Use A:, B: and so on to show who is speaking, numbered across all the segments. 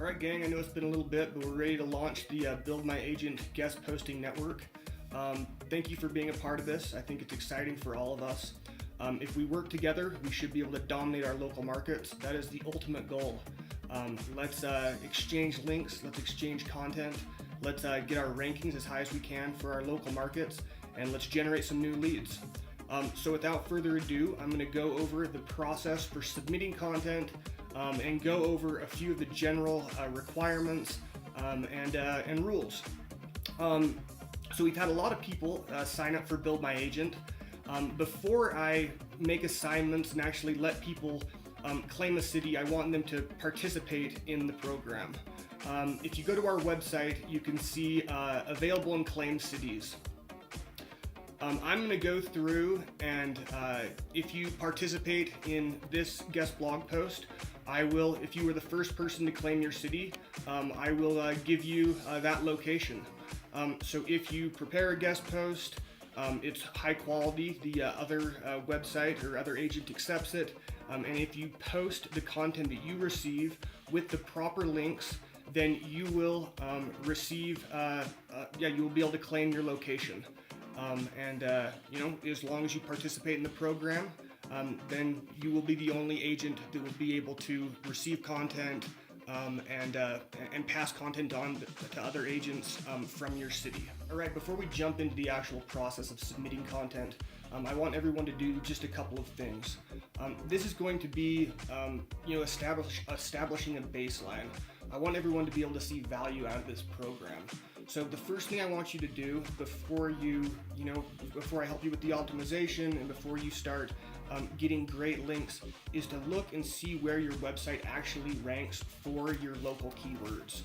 A: All right, gang, I know it's been a little bit, but we're ready to launch the Build My Agent guest posting network. Thank you for being a part of this. I think it's exciting for all of us. If we work together, we should be able to dominate our local markets. That is the ultimate goal. Let's exchange links, let's exchange content, let's get our rankings as high as we can for our local markets, and let's generate some new leads. So without further ado, I'm going to go over the process for submitting content and go over a few of the general requirements and rules. So we've had a lot of people sign up for Build My Agent. Before I make assignments and actually let people claim a city, I want them to participate in the program. If you go to our website, you can see available and claimed cities. I'm going to go through and if you participate in this guest blog post, I will, if you were the first person to claim your city, I will give you that location. So if you prepare a guest post, it's high quality, the other website or other agent accepts it, and if you post the content that you receive with the proper links, then you will receive, you will be able to claim your location. As long as you participate in the program, then you will be the only agent that will be able to receive content and pass content on to other agents from your city. All right, before we jump into the actual process of submitting content, I want everyone to do just a couple of things. This is going to be, establishing a baseline. I want everyone to be able to see value out of this program. So the first thing I want you to do before I help you with the optimization and before you start getting great links is to look and see where your website actually ranks for your local keywords.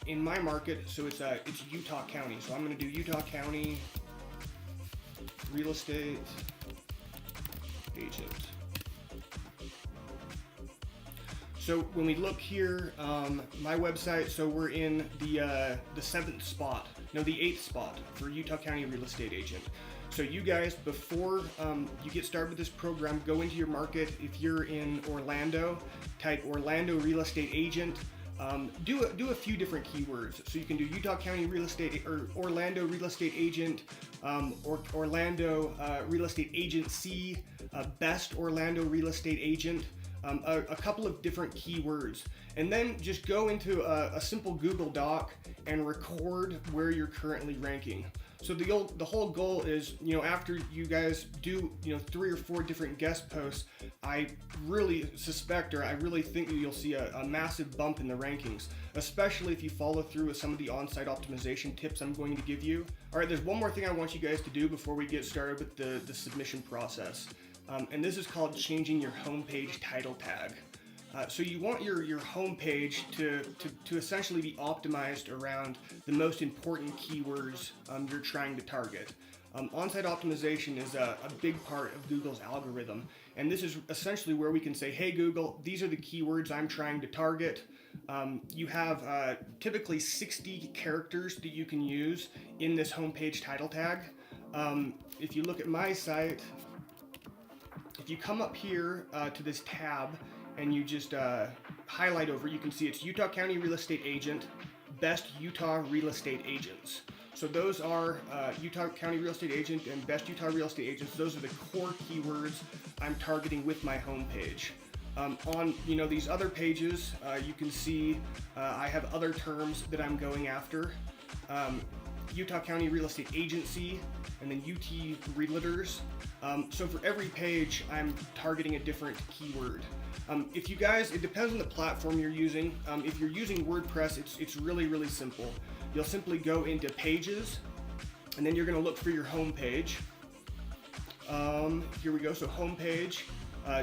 A: In my market, so it's Utah County. So I'm going to do Utah County real estate agent. So when we look here, my website, so we're in the 8th spot for Utah County real estate agent. So you guys, before you get started with this program, go into your market. If you're in Orlando, type Orlando real estate agent. Do a few different keywords. So you can do Utah County real estate or Orlando real estate agent, or Orlando real estate agency, best Orlando real estate agent. A couple of different keywords, and then just go into a simple Google Doc and record where you're currently ranking. So the whole goal is, after you guys do 3 or 4 different guest posts, I really suspect, or I really think that you'll see a massive bump in the rankings, especially if you follow through with some of the on-site optimization tips I'm going to give you. All right, there's one more thing I want you guys to do before we get started with the submission process. And this is called changing your homepage title tag. So you want your homepage to essentially be optimized around the most important keywords you're trying to target. On-site optimization is a big part of Google's algorithm, and this is essentially where we can say, hey Google, these are the keywords I'm trying to target. You have typically 60 characters that you can use in this homepage title tag. If you look at my site, if you come up here to this tab and you just highlight over, you can see it's Utah County Real Estate Agent, Best Utah Real Estate Agents. So those are Utah County Real Estate Agent and Best Utah Real Estate Agents. Those are the core keywords I'm targeting with my homepage. On these other pages, you can see I have other terms that I'm going after. Utah County Real Estate Agency, and then UT Realtors. So for every page, I'm targeting a different keyword. If you guys, it depends on the platform you're using. If you're using WordPress, it's really, really simple. You'll simply go into Pages, and then you're going to look for your home page. Here we go. So home page,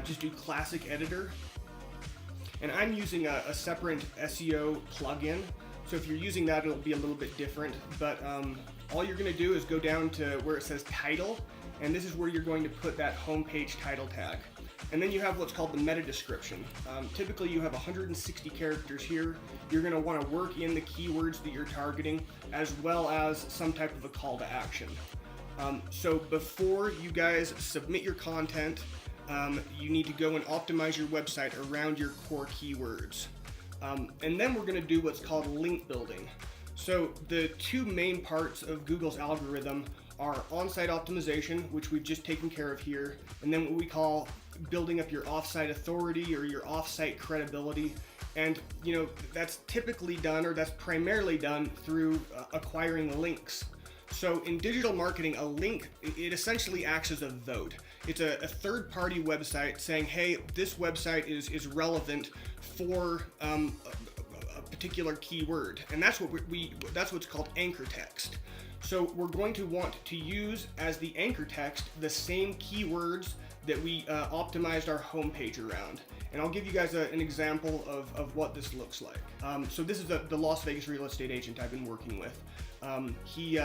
A: just do Classic Editor. And I'm using a separate SEO plugin. So if you're using that, it'll be a little bit different. But all you're going to do is go down to where it says Title, and this is where you're going to put that homepage title tag. And then you have what's called the meta description. Typically you have 160 characters here. You're going to want to work in the keywords that you're targeting, as well as some type of a call to action. So before you guys submit your content, you need to go and optimize your website around your core keywords. And then we're going to do what's called link building. So the two main parts of Google's algorithm are on-site optimization, which we've just taken care of here, and then what we call building up your off-site authority or your off-site credibility. And that's typically done, or that's primarily done through acquiring links. So in digital marketing, a link, it essentially acts as a vote. It's a third-party website saying, hey, this website is relevant for a particular keyword, and that's what's called anchor text. So we're going to want to use as the anchor text the same keywords that we optimized our homepage around. And I'll give you guys an example of what this looks like. So this is the Las Vegas real estate agent I've been working with. He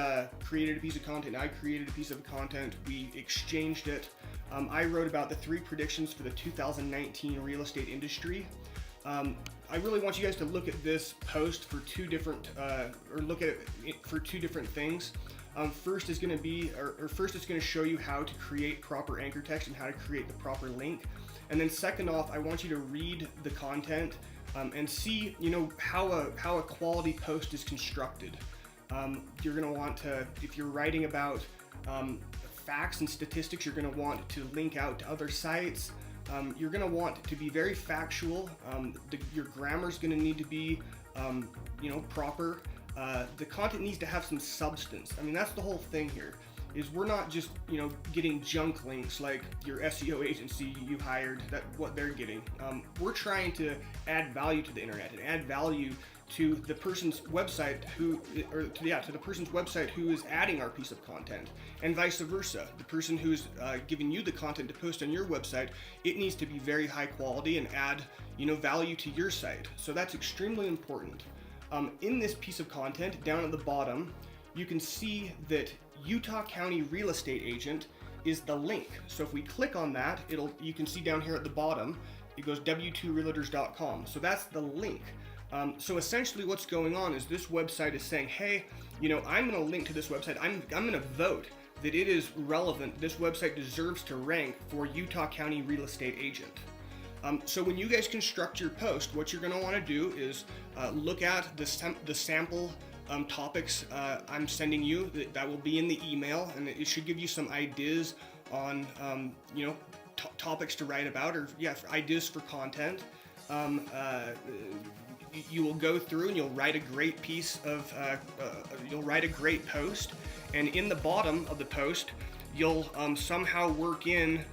A: created a piece of content, I created a piece of content, we exchanged it. I wrote about the 3 predictions for the 2019 real estate industry. I really want you guys to look at this post for two different, for two different things. First is going to be, first it's going to show you how to create proper anchor text and how to create the proper link. And then second off, I want you to read the content and see, how a quality post is constructed. You're going to want to, if you're writing about facts and statistics, you're going to want to link out to other sites. You're going to want to be very factual. Your grammar is going to need to be, proper. The content needs to have some substance. I mean, that's the whole thing here. Is we're not just getting junk links like your SEO agency you hired, that what they're getting. We're trying to add value to the internet and add value to the person's website to the person's website who is adding our piece of content, and vice versa. The person who's giving you the content to post on your website, it needs to be very high quality and add value to your site. So that's extremely important. In this piece of content, down at the bottom, you can see that Utah County Real Estate Agent is the link. So if we click on that, you can see down here at the bottom, it goes w2realtors.com. So that's the link. So essentially what's going on is this website is saying, hey, I'm going to link to this website. I'm going to vote that it is relevant. This website deserves to rank for Utah County Real Estate Agent. So when you guys construct your post, what you're going to want to do is look at the sample topics I'm sending you. That will be in the email, and it should give you some ideas on topics to write about, or ideas for content. You will go through and you'll write a great piece of you'll write a great post, and in the bottom of the post you'll somehow work in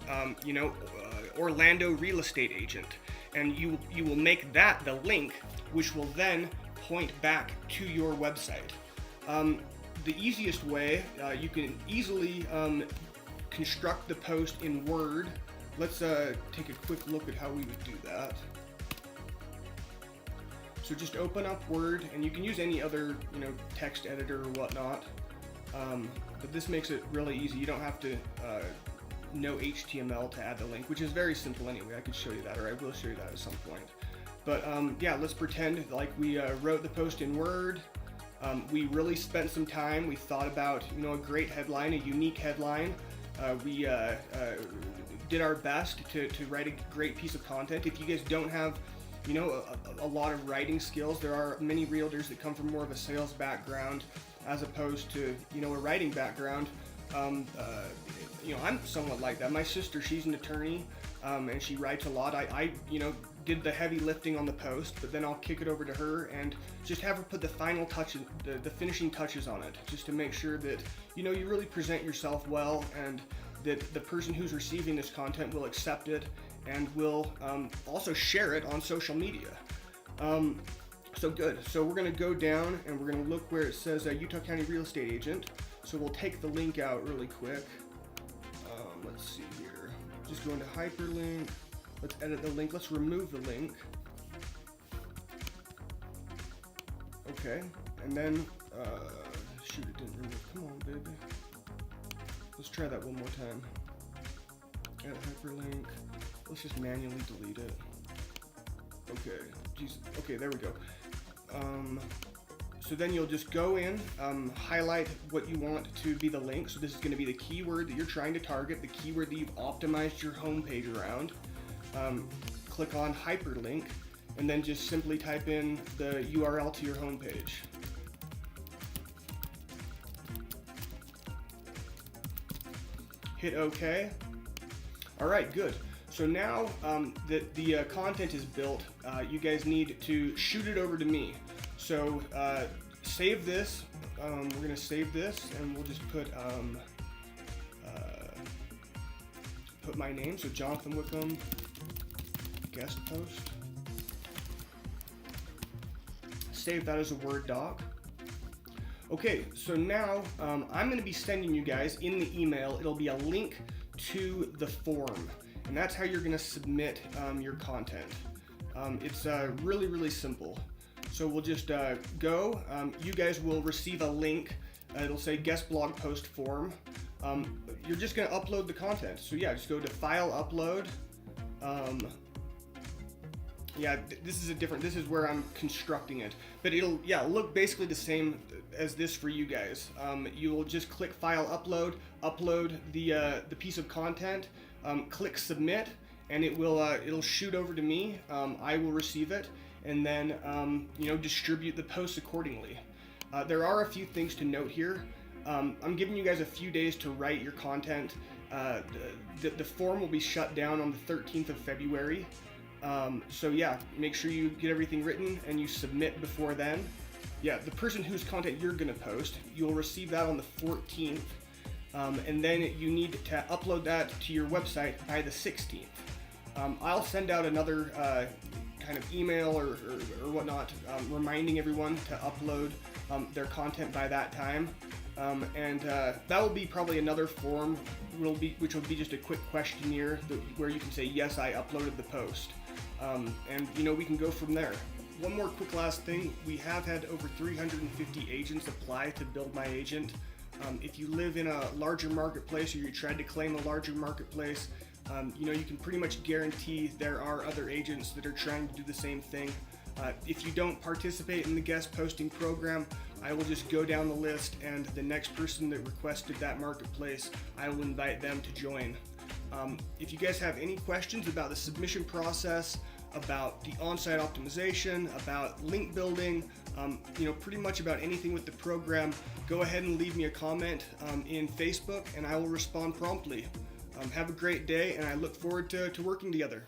A: Orlando Real Estate Agent, and you will make that the link, which will then point back to your website. The easiest way, you can easily construct the post in Word. Let's take a quick look at how we would do that. So just open up Word, and you can use any other text editor or whatnot, but this makes it really easy. You don't have to know HTML to add the link, which is very simple anyway. I could show you that, or I will show you that at some point. But let's pretend like we wrote the post in Word. We really spent some time. We thought about a great headline, a unique headline. We did our best to write a great piece of content. If you guys don't have a lot of writing skills, there are many realtors that come from more of a sales background as opposed to a writing background. I'm somewhat like that. My sister, she's an attorney, and she writes a lot. I did the heavy lifting on the post, but then I'll kick it over to her and just have her put the final touches, the finishing touches on it, just to make sure that you really present yourself well, and that the person who's receiving this content will accept it and will also share it on social media. So good. So we're going to go down and we're going to look where it says Utah County Real Estate Agent. So we'll take the link out really quick. Let's see here. Just go into hyperlink. Let's edit the link. Let's remove the link. Okay. And then, shoot, it didn't remove. Come on, baby. Let's try that one more time. Edit hyperlink. Let's just manually delete it. Okay, Jesus. Okay, there we go. So then you'll just go in, highlight what you want to be the link. So this is going to be the keyword that you're trying to target, the keyword that you've optimized your homepage around. Click on hyperlink, and then just simply type in the URL to your homepage. Hit OK. All right, good. So now that the content is built, you guys need to shoot it over to me. So save this. We're gonna save this, and we'll just put my name. So Jonathan Wickham, guest post. Save that as a Word doc. Okay, so now I'm going to be sending you guys in the email, it'll be a link to the form, and that's how you're going to submit your content. It's really, really simple. So we'll just go, you guys will receive a link, it'll say guest blog post form. You're just going to upload the content. So yeah, just go to File, Upload. Yeah, this is where I'm constructing it, but it'll look basically the same as this for you guys. You will just click File, upload the piece of content, click Submit, and it'll shoot over to me. I will receive it, and then distribute the post accordingly. There are a few things to note here. I'm giving you guys a few days to write your content. The form will be shut down on the 13th of February. So yeah, make sure you get everything written and you submit before then. Yeah, the person whose content you're gonna post, you'll receive that on the 14th, and then you need to upload that to your website by the 16th. I'll send out another kind of email or whatnot, reminding everyone to upload their content by that time, and that will be probably another form, which will be just a quick questionnaire where you can say, yes, I uploaded the post. And we can go from there. One more quick last thing, we have had over 350 agents apply to Build My Agent. If you live in a larger marketplace or you tried to claim a larger marketplace, you can pretty much guarantee there are other agents that are trying to do the same thing. If you don't participate in the guest posting program, I will just go down the list, and the next person that requested that marketplace, I will invite them to join. If you guys have any questions about the submission process, about the on-site optimization, about link building, pretty much about anything with the program, go ahead and leave me a comment in Facebook, and I will respond promptly. Have a great day, and I look forward to working together.